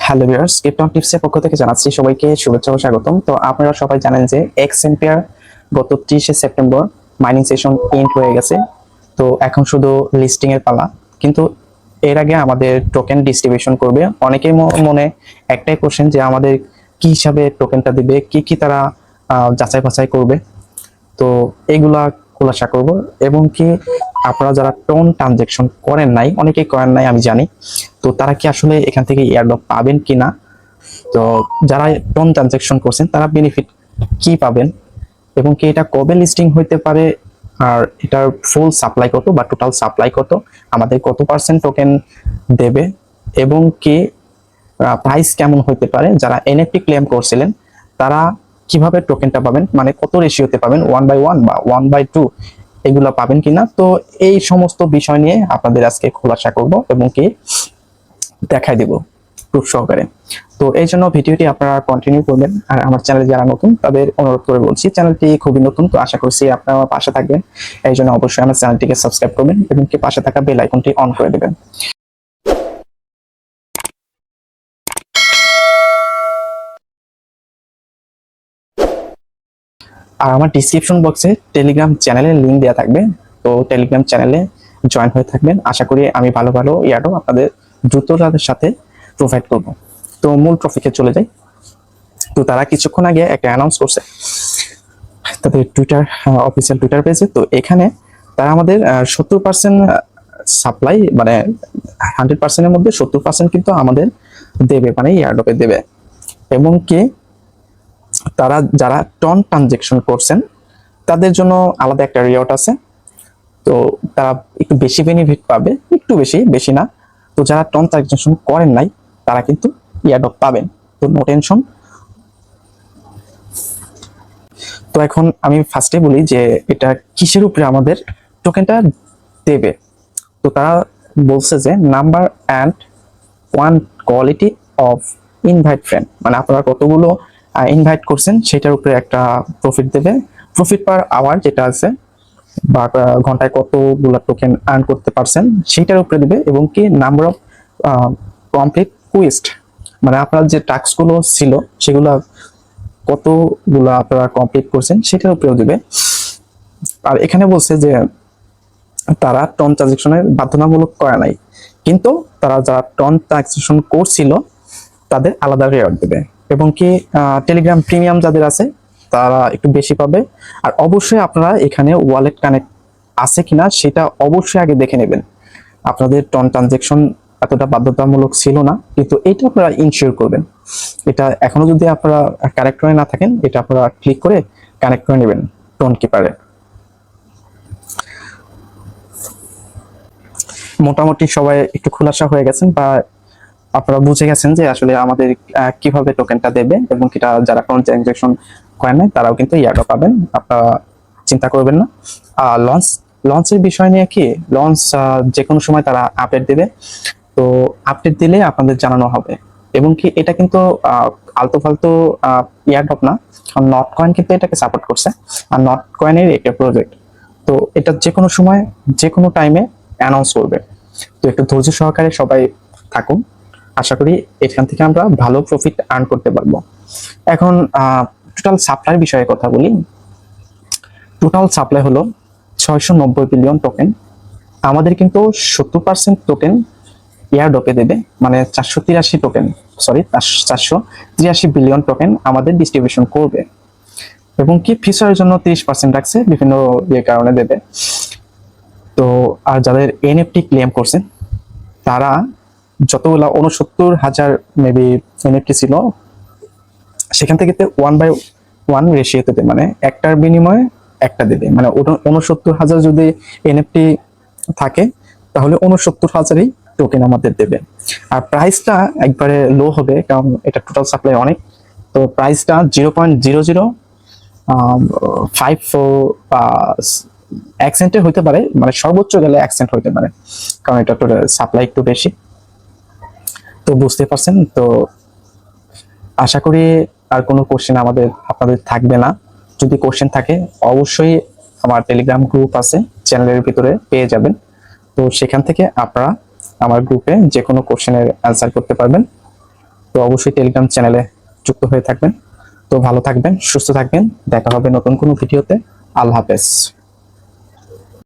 Hello viewers, krypton টিপসের পক্ষ থেকে জানাচ্ছি সবাইকে শুভেচ্ছা ও স্বাগতম। তো আপনারা সবাই জানেন যে এক্স এম্পিয়ার গত 30শে সেপ্টেম্বর মাইনিং সেশন এন্ড হয়ে গেছে। তো এখন শুধু লিস্টিং এর পালা। কিন্তু এর আগে আমাদের টোকেন ডিস্ট্রিবিউশন করবে। অনেকের মনে একটাই কোশ্চেন যে আমাদের কি হিসাবে টোকেনটা দিবে, কি কি তারা যাচাই বাছাই করবে। তো এগুলা খোলাসা করব এবং কি আপনারা যারা টোন ট্রানজেকশন করেন নাই, অনেকেই করেন নাই আমি জানি, তো তারা কি আসলে এখান থেকে এয়ারড্রপ পাবেন কিনা, তো যারা টোন ট্রানজেকশন করছেন তারা বেনিফিট কি পাবেন এবং কি এটা কবে লিস্টিং হইতে পারে, আর এটার ফুল সাপ্লাই কত বা টোটাল সাপ্লাই কত, আমাদের কত পার্সেন্ট টোকেন দেবে এবং কি প্রাইস কেমন হইতে পারে, যারা এনএফটি ক্লেম করছিলেন তারা কিভাবে টোকেনটা পাবেন, মানে কত রেশিওতে পাবেন, 1/1 বা 1/2 এগুলা পাবেন কিনা। তো এই সমস্ত বিষয় নিয়ে আপনাদের আজকে খোলাসা করব এবং কি দেখাই দেব প্রুফ সহকারে। তো এই জন্য ভিডিওটি আপনারা কন্টিনিউ করবেন। আর আমার চ্যানেলে যারা নতুন তাদের অনুরোধ করে বলছি, চ্যানেলটি খুবই নতুন, তো আশা করছি আপনারা আমার পাশে থাকবেন। এই জন্য অবশ্যই আমার চ্যানেলটিকে সাবস্ক্রাইব করবেন এবং কি পাশে থাকা বেল আইকনটি অন করে দেবেন। আর আমার ডিসক্রিপশন বক্সে টেলিগ্রাম চ্যানেলের লিংক দেওয়া থাকবে, তো টেলিগ্রাম চ্যানেলে জয়েন হয়ে থাকবেন। আশা করি আমি ভালো ভালো ইয়ারও আপনাদের দ্রুততার সাথে প্রোভাইড করব। তো মূল টপিকে চলে যাই। তো তারা কিছুক্ষণ আগে একটা অ্যানাউন্স করছে তাদের টুইটার অফিসিয়াল টুইটার পেজে। তো এখানে তারা আমাদের 70% সাপ্লাই, মানে 100%-এর মধ্যে 70% কিন্তু আমাদের দেবে, মানে ইয়ারডপে দেবে। এবং কি তারা যারা টন ট্রানজেকশন করছেন তাদের জন্য আলাদা একটা রিওয়ার্ড আছে। তো তারা একটু বেশি বেনিফিট পাবে, একটু বেশি, বেশি না। তো যারা টন ট্রানজেকশন করেন নাই তারা কিন্তু ইয়ারডপ পাবেন, তো নো টেনশন। তো এখন আমি ফার্স্টে বলি যে এটা কিসের উপরে আমাদের টোকেনটা দেবে। তো তারা বলছে যে number and one quality of invite friend, মানে আপনারা কতগুলো ইনভাইট করছেন সেটার উপরে একটা প্রফিট দেবে। প্রফিট পার আওয়ার যেটা আছে, বা ঘন্টায় কতগুলো টোকেন আর্ন করতে পারছেন সেটার উপরে দিবে। এবং কি নাম্বার অফ কমপ্লিট কুইস্ট, মানে আপনার যে টাস্কগুলো ছিল সেগুলো কতগুলো আপনারা কমপ্লিট করছেন সেটার উপরেও দিবে। আর এখানে বলছে যে তারা টন ট্রানজেকশনের বাধ্যতামূলক করা নাই, কিন্তু তারা যারা টন ট্রানজেকশন করছিল তাদের আলাদা রেওয়ার্ড দেবে। এবং কি টেলিগ্রাম প্রিমিয়াম যাদের আছে তারা একটু বেশি পাবে। আর অবশ্যই আপনারা এখানে ওয়ালেট কানেক্ট আছে কিনা সেটা অবশ্যই আগে দেখে নেবেন। আপনাদের টন ট্রানজেকশন এতটা বাধ্যতামূলক ছিল না, কিন্তু এটা আপনারা ইনশিওর করবেন। এটা এখনো যদি আপনারা কানেক্ট করে না থাকেন, এটা আপনারা ক্লিক করে কানেক্ট করে নেবেন টোন কিপারে। মোটামুটি সবাই একটু খোলাসা হয়ে গেছেন, বা আপনারা বুঝে গেছেন যে আসলে আমাদের কিভাবে টোকেনটা দেবে। এবং এটা যারা কোন ট্রানজাকশন করেন না তারাও কিন্তু ইয়ারড্রপ পাবেন, আপনারা চিন্তা করবেন না। লঞ্চের বিষয় নিয়ে কি, লঞ্চ যে কোনো সময় তারা আপডেট দেবে, তো আপডেট দিলে আপনাদের জানানো হবে। এবং কি এটা কিন্তু আলতু ফালতু ইয়ারড্রপ না, কারণ নট কয়েন কিন্তু এটাকে সাপোর্ট করছে, আর নট কয়েনের একটা প্রজেক্ট। তো এটা যে কোনো সময় যে কোনো টাইমে অ্যানাউন্স করবে। তো একটু ধৈর্য সহকারে সবাই থাকুন, আশা করি এখান থেকে আমরা ভালো প্রফিট আর্ন করতে পারবো। এখন টোটাল সাপ্লাই বিষয়ে কথা বলি। টোটাল সাপ্লাই হলো 690 বিলিয়ন টোকেন। আমাদের কিন্তু 70% টোকেন এয়ারড্রপে দেবে, মানে 483 টোকেন, সরি 483 বিলিয়ন টোকেন আমাদের ডিস্ট্রিবিউশন করবে। এবং কি ফিচারের জন্য 30% রাখছে, বিভিন্ন কারণে দেবে। তো আর যাদের এনএফটি ক্লেম করছেন তারা যতগুলা 69,000 মেবি এনএফটি ছিল, সেখান থেকে 1/1 রেশিওতে দেবে, মানে একটার বিনিময়ে একটা দেবে। মানে 69,000 যদি এনএফটি থাকে তাহলে 69,000ই টোকেন আমাদের দেবে। আর প্রাইসটা একবারে লো হবে, কারণ এটা টোটাল সাপ্লাই অনেক। তো প্রাইসটা 0.005 অ্যাকসেন্টে হইতে পারে, মানে সর্বোচ্চ গেলে অ্যাকসেন্ট হইতে পারে, কারণ এটা টোটাল সাপ্লাই একটু বেশি। তো বুঝতে পারছেন। তো আশা করি আর কোনো কোশ্চেন আপনাদের থাকবে না। যদি কোশ্চেন থাকে অবশ্যই আমার টেলিগ্রাম গ্রুপ আছে, চ্যানেলের ভিতরে পেয়ে যাবেন। তো সেখান থেকে আপনারা আমার গ্রুপে যে কোনো কোশ্চেনের অ্যান্সার করতে পারবেন। তো তো অবশ্যই টেলিগ্রাম চ্যানেলে যুক্ত হয়ে থাকবেন। তো ভালো থাকবেন, সুস্থ থাকবেন, দেখা হবে নতুন কোনো ভিডিওতে। আল্লাহ হাফেজ।